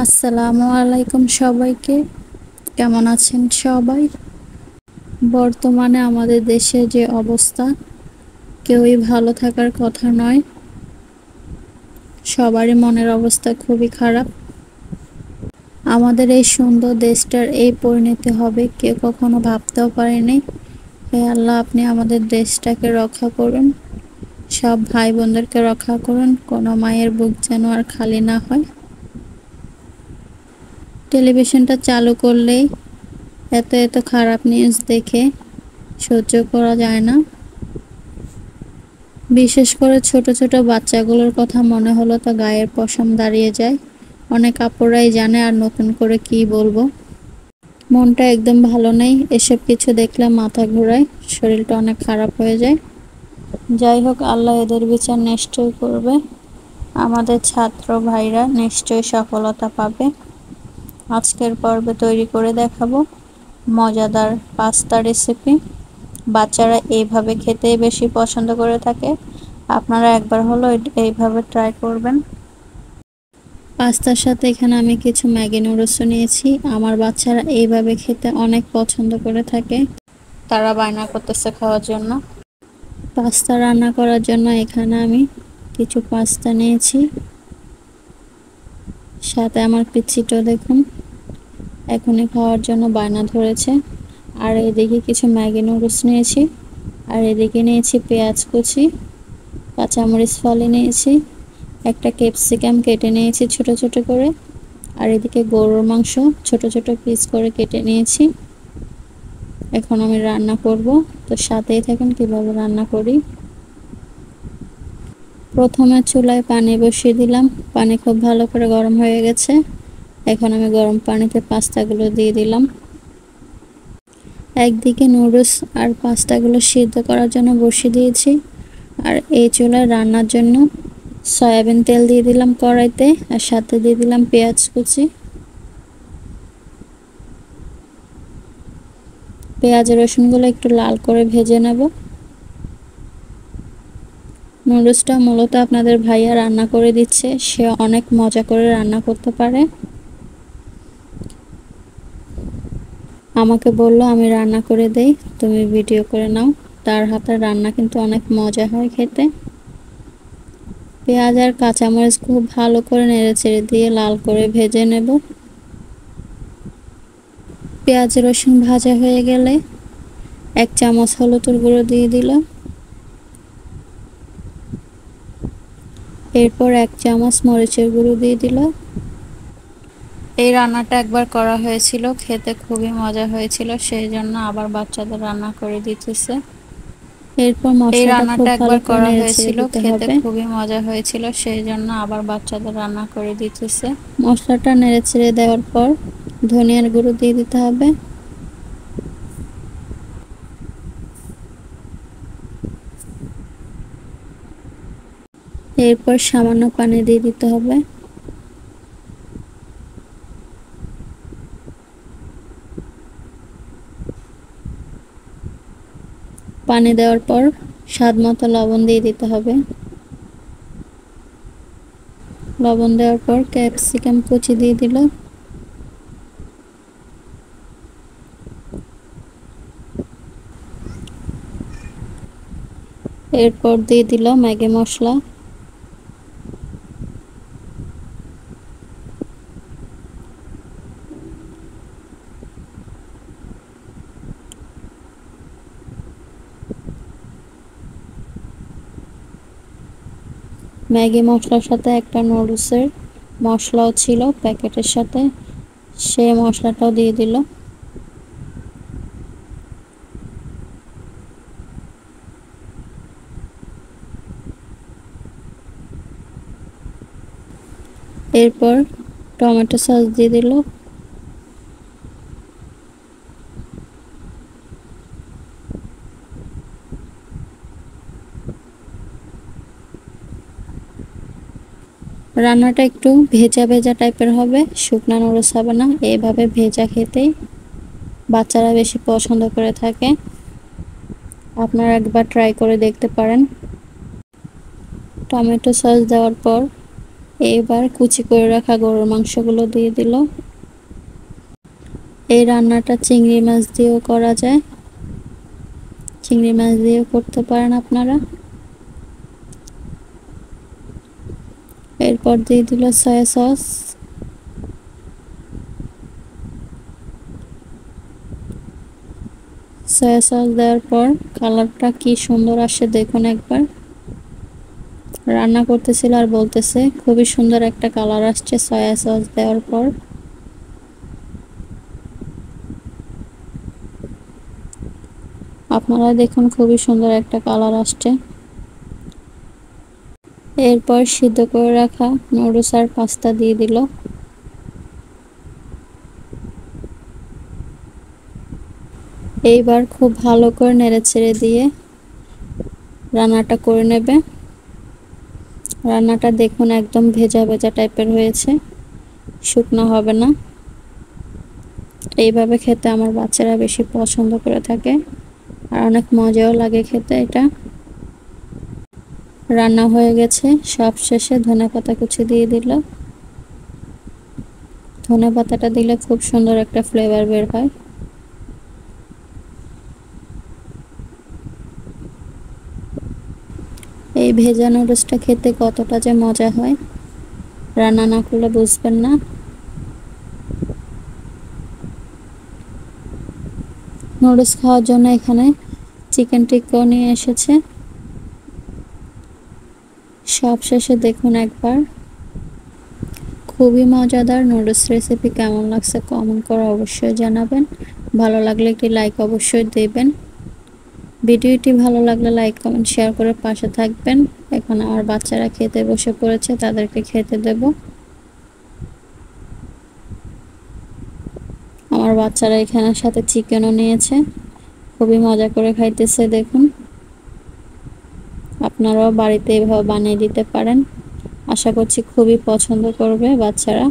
আসসালামু আলাইকুম সবাইকে। কেমন আছেন সবাই? বর্তমানে আমাদের দেশে যে অবস্থা, কেউই ভালো থাকার কথা নয়। সবারই মনের অবস্থা খুবই খারাপ। আমাদের এই সুন্দর দেশটার এই পরিণতি হবে কেউ কখনো ভাবতেও পারেনি। হে আল্লাহ, আপনি আমাদের দেশটাকে রক্ষা করুন, সব ভাই বোনদেরকে রক্ষা করুন, কোনো মায়ের বুক যেন আর খালি না হয়। টেলিভিশনটা চালু করলেই এত এত খারাপ নিউজ দেখে সহ্য করা যায় না। বিশেষ করে ছোট ছোট বাচ্চাগুলোর কথা মনে হলো তো গায়ের পশম দাঁড়িয়ে যায়। অনেক আপুরাই জানে, আর নতুন করে কি বলবো। মনটা একদম ভালো নেই, এসব কিছু দেখলে মাথা ঘোরায়, শরীরটা অনেক খারাপ হয়ে যায়। যাই হোক, আল্লাহ এদের বিচার নিশ্চয় করবে। আমাদের ছাত্র ভাইরা নিশ্চয় সফলতা পাবে। আজকের পর্বে তৈরি করে দেখাবো মজাদার পাস্তা রেসিপি। বাচ্চারা এইভাবে খেতেই বেশি পছন্দ করে থাকে। আপনারা একবার হলো এইভাবে ট্রাই করবেন। পাস্তার সাথে এখানে আমি কিছু ম্যাগি নুডলস নিয়েছি। আমার বাচ্চারা এইভাবে খেতে অনেক পছন্দ করে থাকে, তারা বায়না করতেছে খাওয়ার জন্য। পাস্তা রান্না করার জন্য এখানে আমি কিছু পাস্তা নিয়েছি, সাথে আমার পিচ্চিটাও দেখুন এখনই খাওয়ার জন্য বায়না ধরেছে। আর এদিকে কিছু ম্যাগি নুডলস নিয়েছি, আর এদিকে নিয়েছি পেঁয়াজ কুচি, কাঁচামরিচ ফালি নিয়েছি, একটা ক্যাপসিকাম কেটে নিয়েছি ছোট ছোট করে, আর এদিকে গরুর মাংস ছোট ছোট পিস করে কেটে নিয়েছি। এখন আমি রান্না করব, তো সাথেই থাকুন কিভাবে রান্না করি। প্রথমে চুলায় পানি বসিয়ে দিলাম, পানি খুব ভালো করে গরম হয়ে গেছে। এখন আমি গরম পানিতে পাস্তাগুলো দিয়ে দিলাম। একদিকে নুডলস আর পাস্তাগুলো সিদ্ধ করার জন্য বসিয়ে দিয়েছি, আর এই চুলায় রান্নার জন্য সয়াবিন তেল দিয়ে দিলাম কড়াইতে, আর সাথে দিয়ে দিলাম পেঁয়াজ কুচি। পেঁয়াজ রসুনগুলো একটু লাল করে ভেজে নেব। নুডলসটা মূলত আপনাদের ভাইয়া রান্না করে দিচ্ছে, সে অনেক মজা করে রান্না করতে পারে। আমাকে বলল আমি রান্না করে দেই, তুমি ভিডিও করে নাও। তার হাতের রান্না কিন্তু অনেক মজা হয় খেতে। পেঁয়াজ আর কাঁচামরিচ খুব ভালো করে নেড়েচেড়ে দিয়ে লাল করে ভেজে নেব। পেঁয়াজ রসুন ভাজা হয়ে গেলে 1 চামচ হলুদের গুঁড়ো দিয়ে দিল, এরপর 1 চামচ মরিচের গুঁড়ো দিয়ে দিল। এই রান্নাটা একবার করা হয়েছিল, খেতে খুবই মজা হয়েছিল, সেই জন্য আবার বাচ্চাদের রান্না করে দিতেছে। এরপর মশলাটা খুব ভালো করে নেড়েচেড়ে দিতে হবে। খুবই মজা হয়েছিল, সেই জন্য আবার বাচ্চাদের রান্না করে দিতেছে। মশলাটা নেড়েচেড়ে দেওয়ার পর ধনিয়ার গুঁড়ো দিয়ে দিতে হবে। এরপর সামান্য পানি দিয়ে দিতে হবে। পানি দেওয়ার পর স্বাদ মতো লবণ দিয়ে দিতে হবে। লবণ দেওয়ার পর ক্যাপসিকাম কুচি দিয়ে দিল। এরপর দিয়ে দিল ম্যাগি মশলা। ম্যাগি মশলার সাথে একটা নুডলসের মশলাও ছিল প্যাকেটের সাথে, সেই মশলাটাও দিয়ে দিল। এরপর টমেটো সস দিয়ে দিল। রান্নাটা একটু ভেজা ভেজা টাইপের হবে, শুকনা নুডলস হবে না। এইভাবে ভেজা খেতেই বাচ্চারা বেশি পছন্দ করে থাকে, আপনারা একবার ট্রাই করে দেখতে পারেন। টমেটো সস দেওয়ার পর এবার কুচি করে রাখা গরুর মাংসগুলো দিয়ে দিল। এই রান্নাটা চিংড়ি মাছ দিয়েও করা যায়, চিংড়ি মাছ দিয়েও করতে পারেন আপনারা। এরপর দিয়ে দিল সয়া সস। সয়া সস দেওয়ার পর কালারটা কি সুন্দর আসে দেখুন একবার। রান্না করতেছিল আর বলতেছে খুবই সুন্দর একটা কালার আসছে সয়া সস দেওয়ার পর। আপনারা দেখুন খুবই সুন্দর একটা কালার আসছে। এরপর সিদ্ধ করে রাখা নুডলস আর পাস্তা দিয়ে দিল। এইবার খুব ভালো করে নেড়েচেড়ে দিয়ে রান্নাটা করে নেবে। রান্নাটা দেখুন একদম ভেজা ভেজা টাইপের হয়েছে, শুকনো হবে না। এইভাবে খেতে আমার বাচ্চারা বেশি পছন্দ করে থাকে আর অনেক মজাও লাগে খেতে এটা। রান্না হয়ে গেছে, সব শেষে ধনেপাতা কুচি দিয়ে দিল। ধনেপাতাটা দিলে খুব সুন্দর একটা ফ্লেভার বের হয়। এই ভেজা নুডলসটা খেতে কতটা যে মজা হয়, রান্না না করলে বুঝবেন না। নুডলস খাওয়ার জন্য এখানে চিকেন টিক্কাও নিয়ে এসেছে। সব শেষে দেখুন একবার। খুবই মজাদার নুডলস রেসিপি কেমন লাগছে কমেন্ট করে অবশ্যই জানাবেন। ভালো লাগলে একটি লাইক অবশ্যই দেবেন। ভিডিওটি ভালো লাগলে লাইক কমেন্ট শেয়ার করে পাশে থাকবেন। এখন আমার বাচ্চারা খেতে বসে পড়েছে, তাদেরকে খেতে দেব। আমার বাচ্চারা এখানে সাথে চিকেনও নিয়েছে, খুবই মজা করে খাইতেছে দেখুন। আপনারাও বাড়িতে এভাবে বানিয়ে দিতে পারেন, আশা করছি খুবই পছন্দ করবে বাচ্চারা।